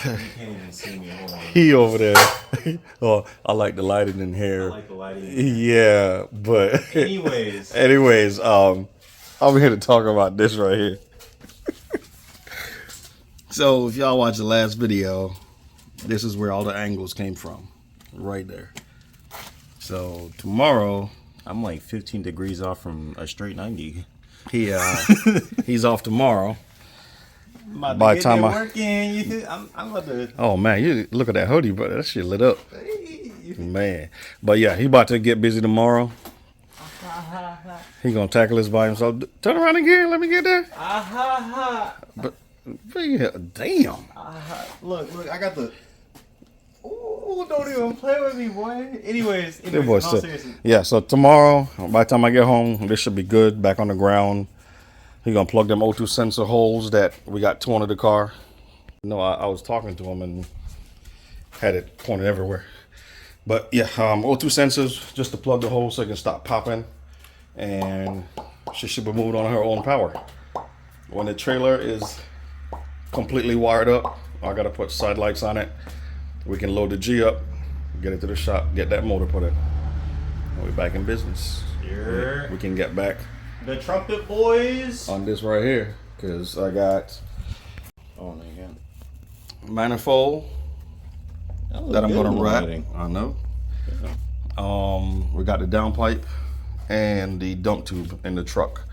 You can't even see me. Hold on. He over there. Oh, I like the lighting in I here. like the lighting. In here. Yeah, but anyways, I'm here to talk about this right here. So if y'all watched the last video, this is where all the angles came from, right there. So tomorrow, I'm like 15 degrees off from a straight 90. He's off tomorrow. By the time I'm working, I'm about to. Oh man, you look at that hoodie, bro. That shit lit up, man. But yeah, he about to get busy tomorrow. He gonna tackle this by himself. Turn around again. Let me get there. But yeah, damn. Look, I got the. Ooh, don't even play with me, boy. Anyways, seriously. Yeah, so tomorrow, by the time I get home, this should be good. Back on the ground. He gonna plug them O2 sensor holes that we got two under the car. You know, I was talking to him and had it pointed everywhere. But yeah, O2 sensors just to plug the hole so it can stop popping, and she should be moved on her own power. When the trailer is completely wired up, I gotta put side lights on it. We can load the G up, get it to the shop, get that motor put in. And we're back in business. Yeah. We can get back. The trumpet boys On this right here, because I got manifold that I'm gonna wrap. I know. Yeah. We got the downpipe and the dump tube in the truck.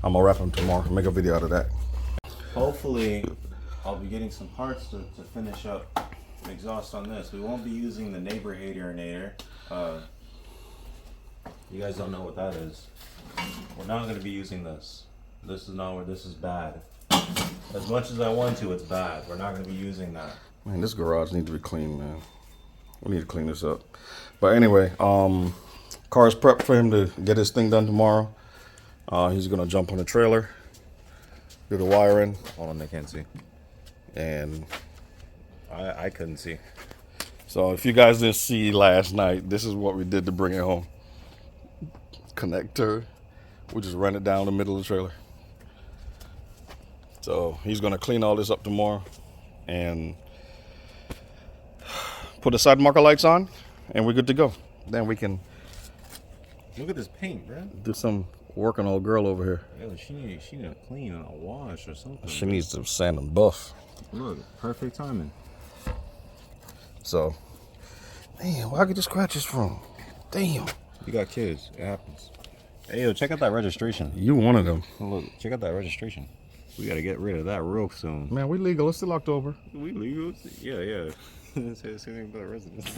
I'm gonna wrap them tomorrow. Make a video out of that. Hopefully, I'll be getting some parts to finish up exhaust on this. We won't be using the neighbor haterinator. You guys don't know what that is. We're not going to be using this. This is not where this is bad. As much as I want to, it's bad. We're not going to be using that. Man, this garage needs to be clean, man. We need to clean this up. But anyway, car's prepped for him to get his thing done tomorrow. He's gonna jump on the trailer, do the wiring. Hold on, they can't see. And I couldn't see. So if you guys didn't see last night, this is what we did to bring it home. Connector. We just ran it down the middle of the trailer. So he's gonna clean all this up tomorrow and put the side marker lights on, and we're good to go. Then we can look at this paint, bro. do some work on old girl over here. Yo, she need a clean and a wash or something. She needs to sand and buff. Look, perfect timing. So, man, where I get the scratches from? Damn. You got kids. It happens. Hey, yo, check out that registration. You one of them. Look, check out that registration. We got to get rid of that real soon. Man, we legal. It's still October. We legal? Yeah. Say the same thing about residents.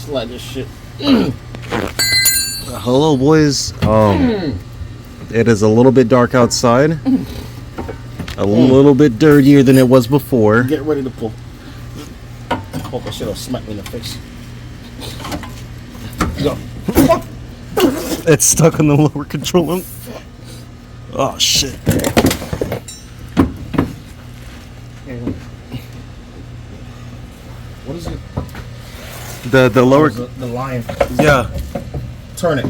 Slide this shit. Hello, boys. It is a little bit dark outside. A little bit dirtier than it was before. Get ready to pull. Hope that shit'll smack me in the face. Go. It's stuck on the lower control. Oh shit. What is it? The lower the line. Yeah. Turn it.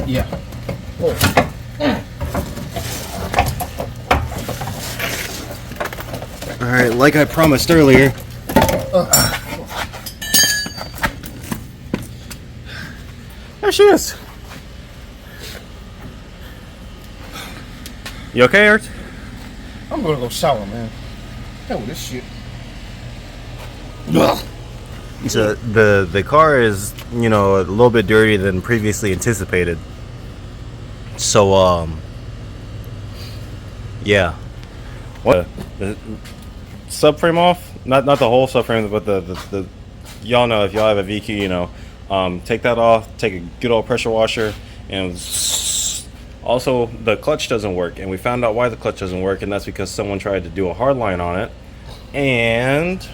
Yeah. Pull. Alright, like I promised earlier. There she is. You okay, Art? I'm gonna go shower, man. Hell with this shit. So the car is, a little bit dirtier than previously anticipated. So yeah. What? The subframe off? Not the whole subframe, but the y'all know, if y'all have a VQ, take that off, take a good old pressure washer, and also the clutch doesn't work, and we found out why the clutch doesn't work, and that's because someone tried to do a hard line on it, and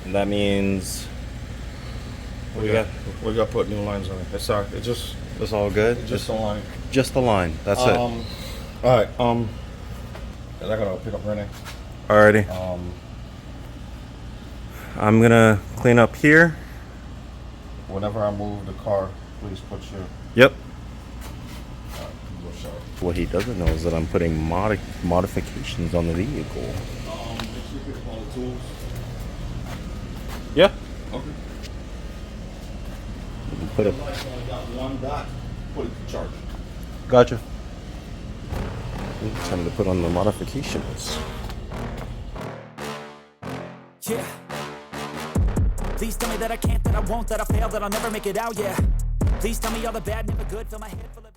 that means we got to put new lines on it. It's sorry. it's all good. Just the line. Just the line. That's it. All right. I gotta pick up Renee. Alrighty. I'm gonna clean up here. Whenever I move the car, please put your. Yep. Go shower. What he doesn't know is that I'm putting modifications on the vehicle. All the tools. Yeah. Okay. Put it. Only got one dot. Put it to charge. Gotcha. It's time to put on the modifications. Yeah. Please tell me that I can't, that I won't, that I fail, that I'll never make it out, yeah. Please tell me all the bad, never good, fill my head full of